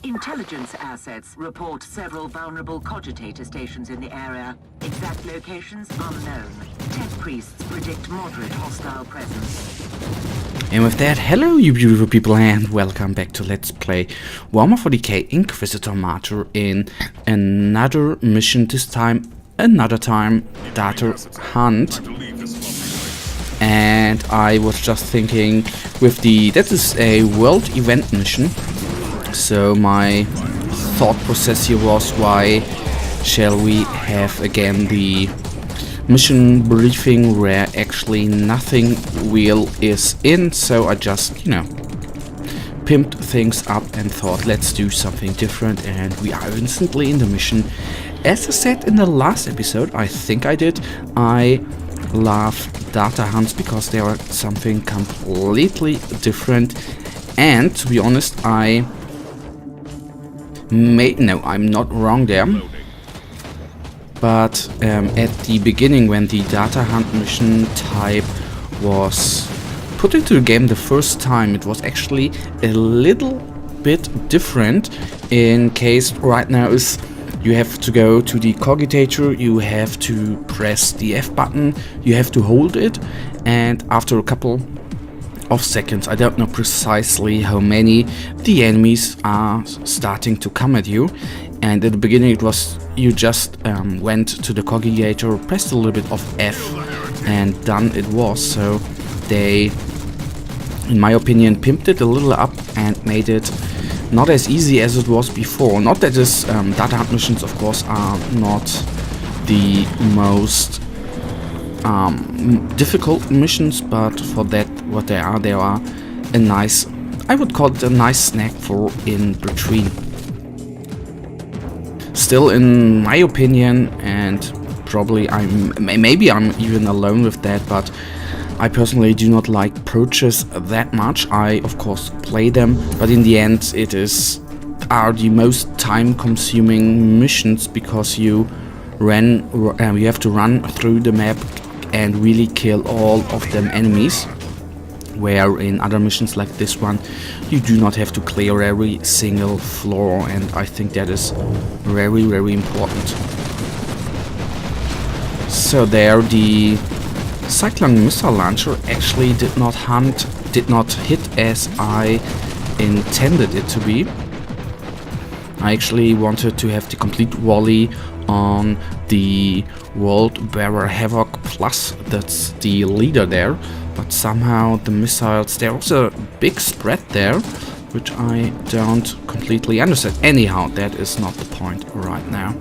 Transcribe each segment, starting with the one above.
Intelligence assets report several vulnerable cogitator stations in the area. Exact locations unknown. Tech priests predict moderate hostile presence. And with that, hello you beautiful people and welcome back to Let's Play Warhammer 40k Inquisitor Martyr in another mission, this time, Datahunt. And I was just thinking that is a world event mission. So my thought process here was, why shall we have again the mission briefing where actually nothing real is in? So I just, pimped things up and thought, let's do something different, and we are instantly in the mission. As I said in the last episode, I think I did, I love data hunts because they are something completely different, and to be honest, I'm not wrong there. But at the beginning, when the data hunt mission type was put into the game the first time, it was actually a little bit different. In case right now is you have to go to the cogitator, you have to press the F button, you have to hold it, and after a couple of seconds, I don't know precisely how many, the enemies are starting to come at you. And at the beginning it was, you just went to the cogitator, pressed a little bit of F, and done it was. So they, in my opinion, pimped it a little up and made it not as easy as it was before. Not that this data hunt missions, of course, are not the most difficult missions, but for that, what they are a nice, I would call it a nice snack for in between. Still, in my opinion, and probably maybe I'm even alone with that, but I personally do not like purchase that much. I of course play them, but in the end are the most time-consuming missions, because you have to run through the map and really kill all of them enemies, where in other missions like this one you do not have to clear every single floor, and I think that is very, very important. So there, the Cyclone missile launcher actually did not hit as I intended it to be. I actually wanted to have the complete volley on the World Bearer Havoc Plus, that's the leader there, but somehow the missiles, there was a big spread there, which I don't completely understand. Anyhow, that is not the point right now.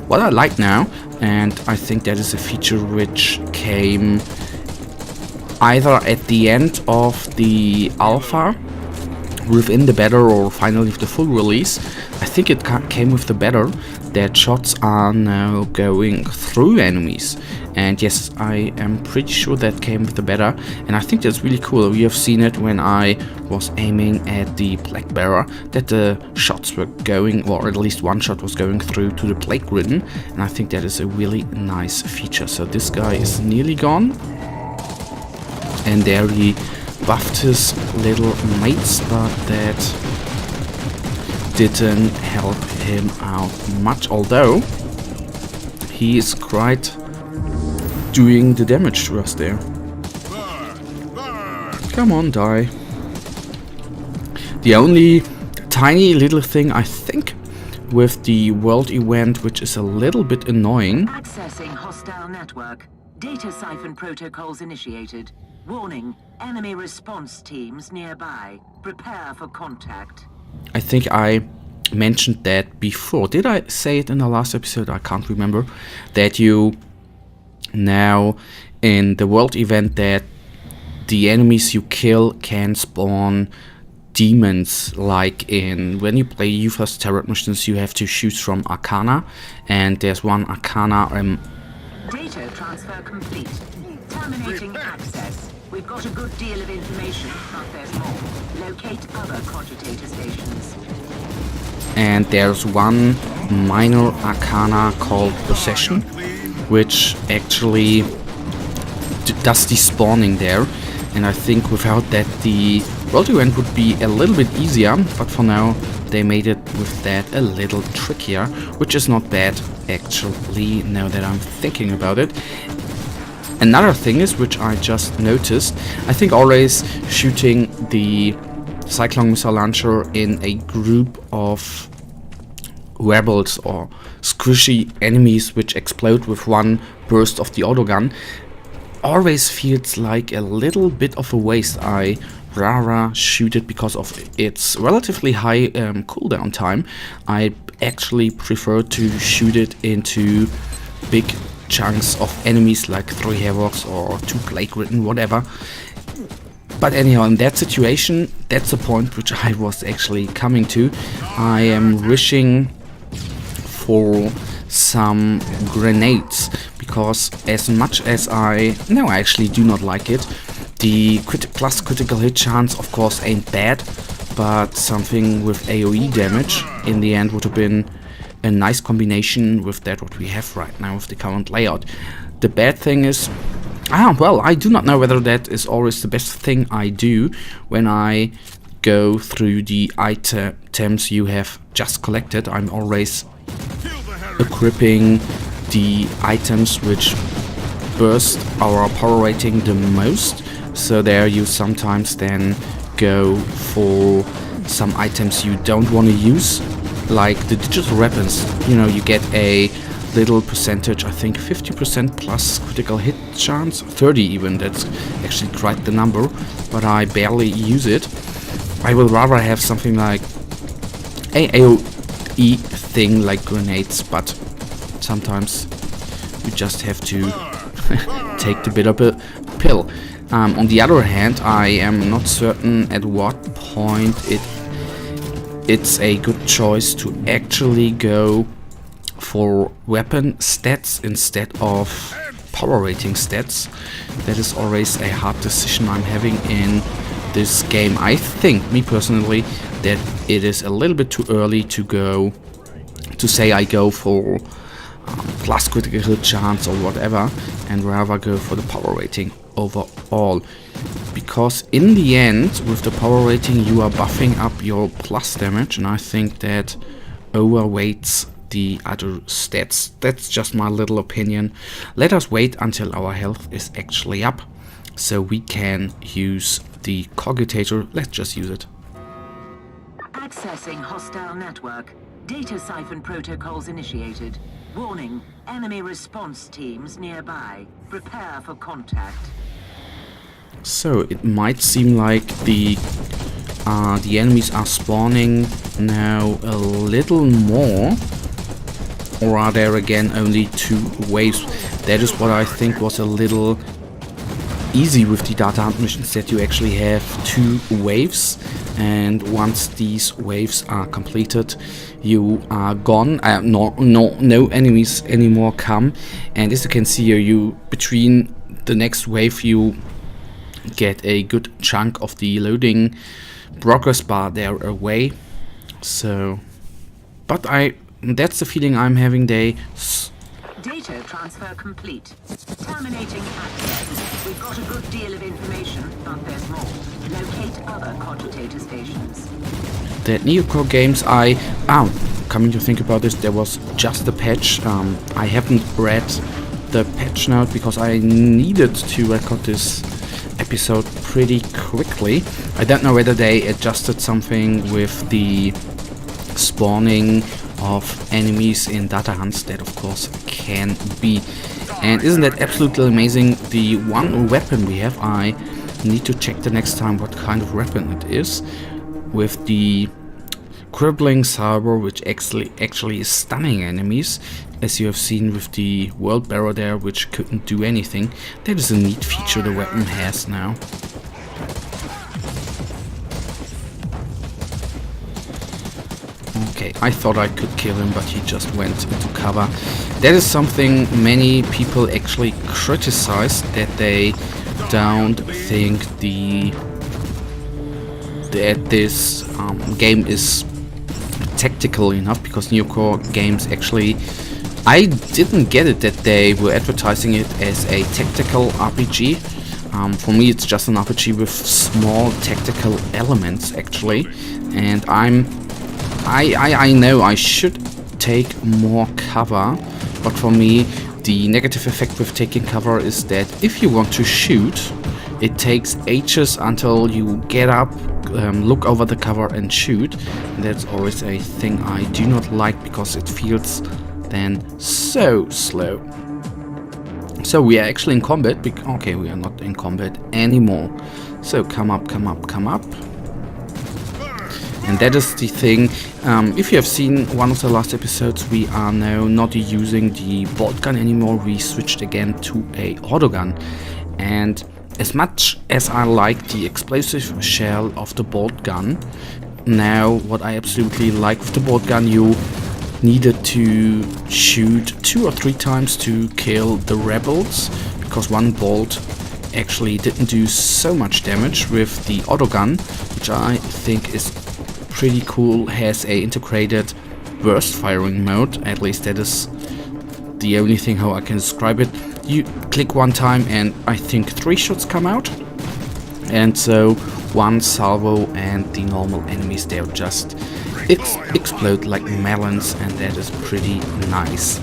What I like now, and I think that is a feature which came either at the end of the alpha, within the beta, or finally with the full release. I think it came with the beta, that shots are now going through enemies. And yes, I am pretty sure that came with the beta, and I think that's really cool. We have seen it when I was aiming at the Plague Bearer, that the shots were going, or at least one shot was going through to the Plague Ridden, and I think that is a really nice feature. So this guy is nearly gone, and there he buffed his little mates, but that didn't help him out much, although he is quite doing the damage to us there. Come on, die. The only tiny little thing I think with the world event, which is a little bit annoying. Accessing hostile network. Data siphon protocols initiated. Warning, enemy response teams nearby. Prepare for contact. I think I mentioned that before. Did I say it in the last episode? I can't remember. That you now in the world event, that the enemies you kill can spawn demons, like in when you play UFA's Terror missions, you have to choose from Arcana, and there's one Arcana. Data transfer complete. Terminating access. We've got a good deal of information, but there's more. Locate other cogitator stations. And there's one minor Arcana called Possession, which actually does the spawning there. and I think without that the world event would be a little bit easier, but for now they made it with that a little trickier, which is not bad actually, now that I'm thinking about it. Another thing is, which I just noticed, I think always shooting the Cyclone missile launcher in a group of rebels or squishy enemies which explode with one burst of the autogun always feels like a little bit of a waste. I rather shoot it because of its relatively high cooldown time. I actually prefer to shoot it into big chunks of enemies like 3 Havocs or 2 Plague Ridden, whatever. But anyhow, in that situation, that's the point which I was actually coming to. I am wishing for some grenades, because as much as I actually do not like it, the plus critical hit chance of course ain't bad, but something with AoE damage in the end would have been a nice combination with that what we have right now with the current layout. The bad thing is, well, I do not know whether that is always the best thing I do when I go through the items you have just collected. I'm always equipping the items which burst our power rating the most, so there you sometimes then go for some items you don't want to use, like the digital weapons. You know, you get a little percentage, I think 50% plus critical hit chance, 30 even, that's actually quite the number, but I barely use it. I will rather have something like a AoE thing like grenades, but sometimes you just have to take the bitter pill. On the other hand, I am not certain at what point it's a good choice to actually go for weapon stats instead of power rating stats. That is always a hard decision I'm having in this game. I think, me personally, that it is a little bit too early to say I go for plus critical hit chance or whatever, and rather go for the power rating overall, because in the end with the power rating you are buffing up your plus damage, and I think that overweights the other stats. That's just my little opinion. Let us wait until our health is actually up so we can use the cogitator. Let's just use it. Accessing hostile network. Data siphon protocols initiated. Warning, enemy response teams nearby. Prepare for contact. So it might seem like the enemies are spawning now a little more, or are there again only 2 waves? That is what I think was a little easy with the Datahunt missions, that you actually have 2 waves, and once these waves are completed you are gone. No enemies anymore come, and as you can see here, you between the next wave you get a good chunk of the loading progress bar there away. So, but that's the feeling I'm having. Data transfer complete. Terminating access. We've got a good deal of information, but there's more. Locate other cogitator stations. The Neocore games, coming to think about this, there was just a patch. I haven't read the patch note because I needed to record this episode pretty quickly. I don't know whether they adjusted something with the spawning of enemies in Datahunt. That of course can be. And isn't that absolutely amazing? The one weapon we have, I need to check the next time what kind of weapon it is, with the crippling salvo, which actually is stunning enemies, as you have seen with the world barrow there, which couldn't do anything. That is a neat feature the weapon has now. Okay, I thought I could kill him, but he just went into cover. That is something many people actually criticize, that they don't think that this game is tactical enough, because Neocore games actually, I didn't get it that they were advertising it as a tactical RPG. For me, it's just an RPG with small tactical elements, actually. And I know I should take more cover, but for me, the negative effect with taking cover is that if you want to shoot, it takes ages until you get up, look over the cover and shoot. And that's always a thing I do not like, because it feels then so slow. So we are actually in combat. Okay, we are not in combat anymore. So come up, come up, come up. And that is the thing. If you have seen one of the last episodes, we are now not using the bolt gun anymore. We switched again to a autogun. And as much as I like the explosive shell of the bolt gun, now what I absolutely like with the bolt gun, you needed to shoot 2 or 3 times to kill the rebels, because one bolt actually didn't do so much damage. With the autogun, which I think is pretty cool, has a integrated burst firing mode. At least that is the only thing how I can describe it. You click one time and I think 3 shots come out, and so one salvo and the normal enemies, they're just explode like melons, and that is pretty nice.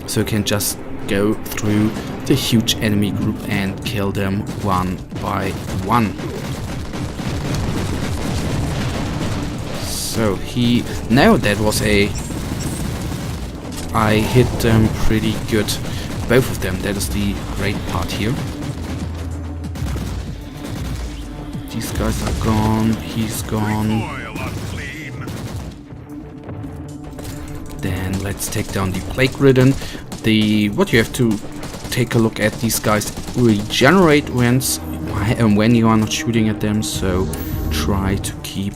So you can just go through the huge enemy group and kill them one by one. So that was I hit them pretty good, both of them. That is the great part here. These guys are gone, he's gone. Then let's take down the plague-ridden. What you have to take a look at, these guys regenerate when you are not shooting at them, so try to keep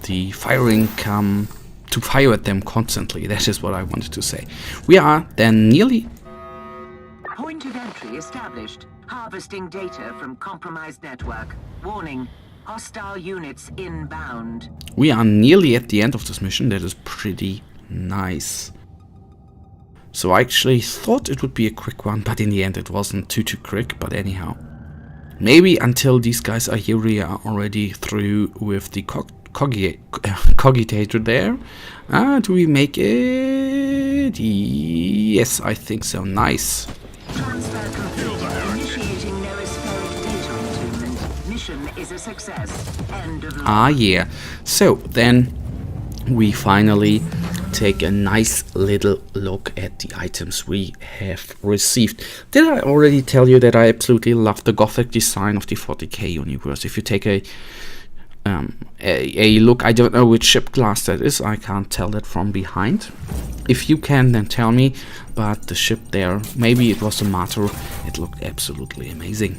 the firing to fire at them constantly. That is what I wanted to say. We are then nearly... Point of entry established. Harvesting data from compromised network. Warning. Hostile units inbound. We are nearly at the end of this mission. That is pretty nice. So I actually thought it would be a quick one, but in the end it wasn't too quick. But anyhow, maybe until these guys are here, we are already through with the cogitator there. Do we make it? Yes, I think so. Nice. Transfer complete. Initiating noospheric data entombment. Mission is a success. End of line. Yeah. So then we finally take a nice little look at the items we have received. Did I already tell you that I absolutely love the gothic design of the 40k universe? If you take a look, I don't know which ship class that is, I can't tell that from behind. If you can, then tell me. But the ship there, maybe it was a Martyr, it looked absolutely amazing.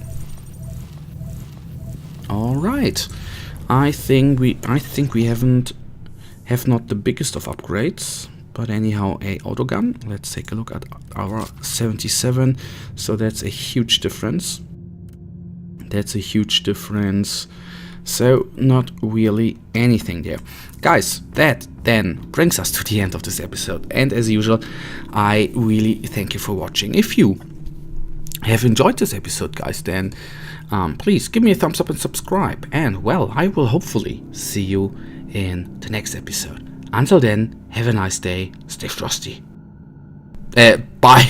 All right, I think we have not the biggest of upgrades, but anyhow, a autogun. Let's take a look at our 77. So that's a huge difference. So not really anything there. Guys, that then brings us to the end of this episode. And as usual, I really thank you for watching. If you have enjoyed this episode, guys, then please give me a thumbs up and subscribe. And well, I will hopefully see you in the next episode. Until then, have a nice day. Stay frosty. Bye.